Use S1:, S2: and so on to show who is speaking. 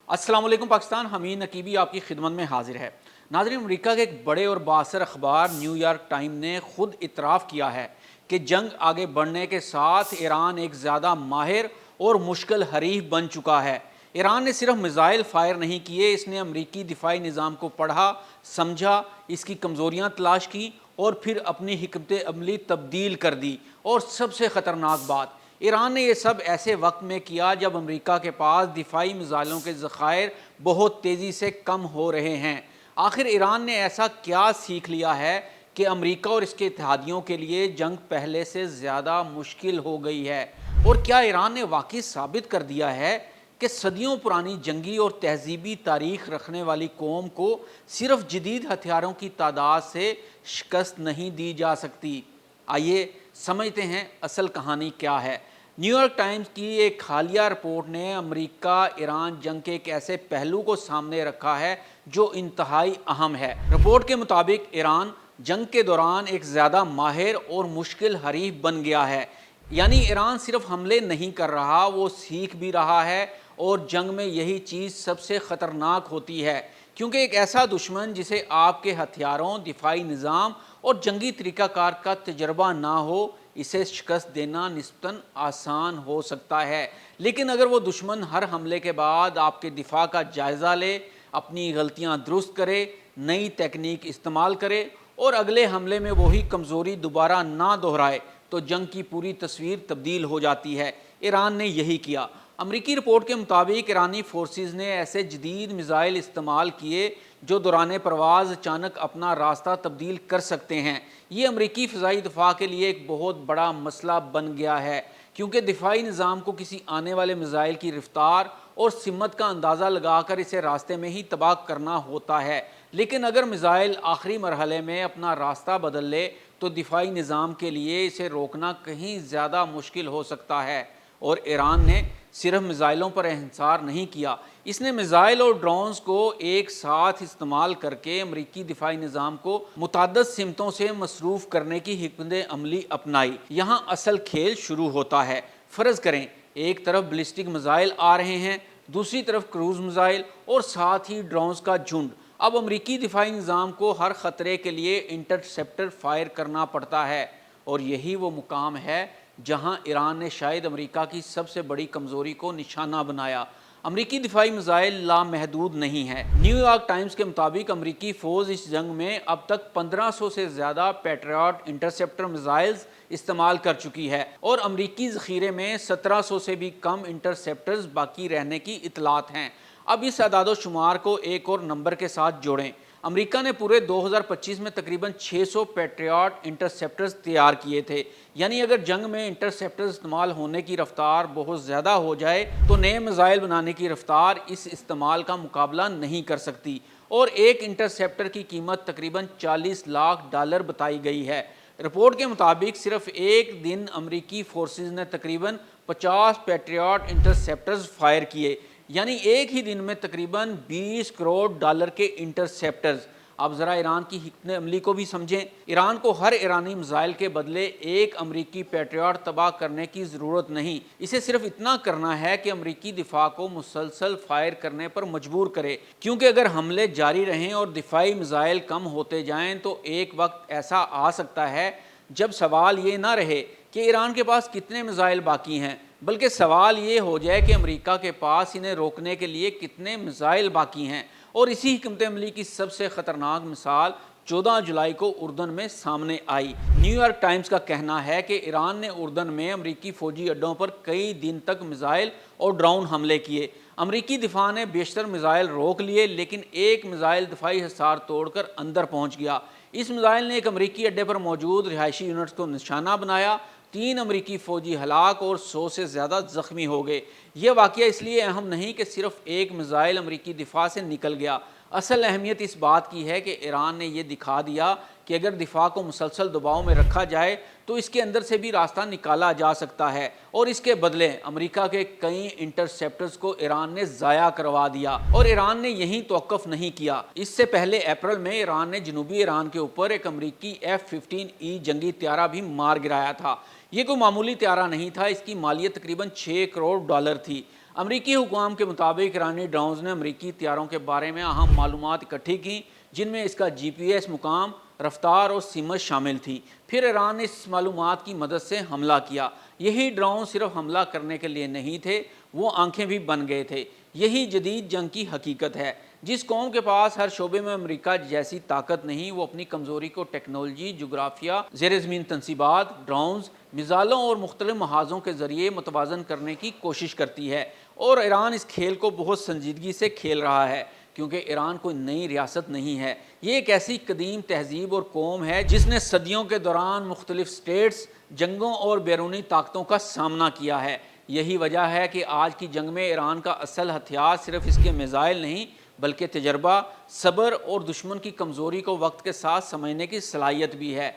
S1: السلام علیکم پاکستان، حمید نقیبی آپ کی خدمت میں حاضر ہے۔ ناظرین، امریکہ کے ایک بڑے اور بااثر اخبار نیو یارک ٹائم نے خود اعتراف کیا ہے کہ جنگ آگے بڑھنے کے ساتھ ایران ایک زیادہ ماہر اور مشکل حریف بن چکا ہے۔ ایران نے صرف میزائل فائر نہیں کیے، اس نے امریکی دفاعی نظام کو پڑھا، سمجھا، اس کی کمزوریاں تلاش کی اور پھر اپنی حکمت عملی تبدیل کر دی۔ اور سب سے خطرناک بات، ایران نے یہ سب ایسے وقت میں کیا جب امریکہ کے پاس دفاعی میزائلوں کے ذخائر بہت تیزی سے کم ہو رہے ہیں۔ آخر ایران نے ایسا کیا سیکھ لیا ہے کہ امریکہ اور اس کے اتحادیوں کے لیے جنگ پہلے سے زیادہ مشکل ہو گئی ہے؟ اور کیا ایران نے واقعی ثابت کر دیا ہے کہ صدیوں پرانی جنگی اور تہذیبی تاریخ رکھنے والی قوم کو صرف جدید ہتھیاروں کی تعداد سے شکست نہیں دی جا سکتی؟ آئیے سمجھتے ہیں اصل کہانی کیا ہے۔ نیو یارک ٹائمز کی ایک حالیہ رپورٹ نے امریکہ ایران جنگ کے ایک ایسے پہلو کو سامنے رکھا ہے جو انتہائی اہم ہے۔ رپورٹ کے مطابق ایران جنگ کے دوران ایک زیادہ ماہر اور مشکل حریف بن گیا ہے۔ یعنی ایران صرف حملے نہیں کر رہا، وہ سیکھ بھی رہا ہے، اور جنگ میں یہی چیز سب سے خطرناک ہوتی ہے، کیونکہ ایک ایسا دشمن جسے آپ کے ہتھیاروں، دفاعی نظام اور جنگی طریقہ کار کا تجربہ نہ ہو، اسے شکست دینا نسبتاً آسان ہو سکتا ہے۔ لیکن اگر وہ دشمن ہر حملے کے بعد آپ کے دفاع کا جائزہ لے، اپنی غلطیاں درست کرے، نئی تکنیک استعمال کرے اور اگلے حملے میں وہی کمزوری دوبارہ نہ دہرائے، تو جنگ کی پوری تصویر تبدیل ہو جاتی ہے۔ ایران نے یہی کیا۔ امریکی رپورٹ کے مطابق ایرانی فورسز نے ایسے جدید میزائل استعمال کیے جو دوران پرواز اچانک اپنا راستہ تبدیل کر سکتے ہیں۔ یہ امریکی فضائی دفاع کے لیے ایک بہت بڑا مسئلہ بن گیا ہے، کیونکہ دفاعی نظام کو کسی آنے والے میزائل کی رفتار اور سمت کا اندازہ لگا کر اسے راستے میں ہی تباہ کرنا ہوتا ہے۔ لیکن اگر میزائل آخری مرحلے میں اپنا راستہ بدل لے تو دفاعی نظام کے لیے اسے روکنا کہیں زیادہ مشکل ہو سکتا ہے۔ اور ایران نے صرف میزائلوں پر انحصار نہیں کیا، اس نے میزائل اور ڈرونز کو ایک ساتھ استعمال کر کے امریکی دفاعی نظام کو متعدد سمتوں سے مصروف کرنے کی حکمت عملی اپنائی۔ یہاں اصل کھیل شروع ہوتا ہے۔ فرض کریں ایک طرف بلسٹک میزائل آ رہے ہیں، دوسری طرف کروز میزائل اور ساتھ ہی ڈرونز کا جھنڈ۔ اب امریکی دفاعی نظام کو ہر خطرے کے لیے انٹرسیپٹر فائر کرنا پڑتا ہے، اور یہی وہ مقام ہے جہاں ایران نے شاید امریکہ کی سب سے بڑی کمزوری کو نشانہ بنایا۔ امریکی دفاعی میزائل لامحدود نہیں ہے۔ نیو یارک ٹائمز کے مطابق امریکی فوج اس جنگ میں اب تک 1500 سے زیادہ پیٹریاٹ انٹرسیپٹر میزائلز استعمال کر چکی ہے، اور امریکی ذخیرے میں 1700 سے بھی کم انٹرسیپٹرز باقی رہنے کی اطلاعات ہیں۔ اب اس اعداد و شمار کو ایک اور نمبر کے ساتھ جوڑیں۔ امریکہ نے پورے 2025 میں تقریباً 600 پیٹریاٹ انٹرسیپٹرز تیار کیے تھے۔ یعنی اگر جنگ میں انٹرسیپٹرز استعمال ہونے کی رفتار بہت زیادہ ہو جائے تو نئے میزائل بنانے کی رفتار اس استعمال کا مقابلہ نہیں کر سکتی، اور ایک انٹرسیپٹر کی قیمت تقریباً $40 لاکھ بتائی گئی ہے۔ رپورٹ کے مطابق صرف ایک دن امریکی فورسز نے تقریباً 50 پیٹریاٹ انٹرسیپٹرز فائر کیے، یعنی ایک ہی دن میں تقریباً $20 کروڑ کے انٹرسیپٹرز۔ اب ذرا ایران کی حکمت عملی کو بھی سمجھیں۔ ایران کو ہر ایرانی میزائل کے بدلے ایک امریکی پیٹریاٹ تباہ کرنے کی ضرورت نہیں، اسے صرف اتنا کرنا ہے کہ امریکی دفاع کو مسلسل فائر کرنے پر مجبور کرے، کیونکہ اگر حملے جاری رہیں اور دفاعی میزائل کم ہوتے جائیں تو ایک وقت ایسا آ سکتا ہے جب سوال یہ نہ رہے کہ ایران کے پاس کتنے میزائل باقی ہیں، بلکہ سوال یہ ہو جائے کہ امریکہ کے پاس انہیں روکنے کے لیے کتنے میزائل باقی ہیں۔ اور اسی حکمت عملی کی سب سے خطرناک مثال 14 جولائی کو اردن میں سامنے آئی۔ نیو یارک ٹائمز کا کہنا ہے کہ ایران نے اردن میں امریکی فوجی اڈوں پر کئی دن تک میزائل اور ڈرون حملے کیے۔ امریکی دفاع نے بیشتر میزائل روک لیے، لیکن ایک میزائل دفاعی حصار توڑ کر اندر پہنچ گیا۔ اس میزائل نے ایک امریکی اڈے پر موجود رہائشی یونٹس کو نشانہ بنایا، 3 امریکی فوجی ہلاک اور 100 سے زیادہ زخمی ہو گئے۔ یہ واقعہ اس لیے اہم نہیں کہ صرف ایک میزائل امریکی دفاع سے نکل گیا، اصل اہمیت اس بات کی ہے کہ ایران نے یہ دکھا دیا کہ اگر دفاع کو مسلسل دباؤ میں رکھا جائے تو اس کے اندر سے بھی راستہ نکالا جا سکتا ہے، اور اس کے بدلے امریکہ کے کئی انٹرسیپٹرز کو ایران نے ضائع کروا دیا۔ اور ایران نے یہیں توقف نہیں کیا۔ اس سے پہلے اپریل میں ایران نے جنوبی ایران کے اوپر ایک امریکی F-15E جنگی طیارہ بھی مار گرایا تھا۔ یہ کوئی معمولی طیارہ نہیں تھا، اس کی مالیت تقریباً $6 کروڑ تھی۔ امریکی حکام کے مطابق ایرانی ڈرونز نے امریکی طیاروں کے بارے میں اہم معلومات اکٹھی کی، جن میں اس کا GPS مقام، رفتار اور سمت شامل تھی۔ پھر ایران نے اس معلومات کی مدد سے حملہ کیا۔ یہی ڈرون صرف حملہ کرنے کے لیے نہیں تھے، وہ آنکھیں بھی بن گئے تھے۔ یہی جدید جنگ کی حقیقت ہے۔ جس قوم کے پاس ہر شعبے میں امریکہ جیسی طاقت نہیں، وہ اپنی کمزوری کو ٹیکنالوجی، جغرافیہ، زیر زمین تنصیبات، ڈرونز، میزائلوں اور مختلف محاذوں کے ذریعے متوازن کرنے کی کوشش کرتی ہے، اور ایران اس کھیل کو بہت سنجیدگی سے کھیل رہا ہے، کیونکہ ایران کوئی نئی ریاست نہیں ہے۔ یہ ایک ایسی قدیم تہذیب اور قوم ہے جس نے صدیوں کے دوران مختلف سٹیٹس، جنگوں اور بیرونی طاقتوں کا سامنا کیا ہے۔ یہی وجہ ہے کہ آج کی جنگ میں ایران کا اصل ہتھیار صرف اس کے میزائل نہیں، بلکہ تجربہ، صبر اور دشمن کی کمزوری کو وقت کے ساتھ سمجھنے کی صلاحیت بھی ہے۔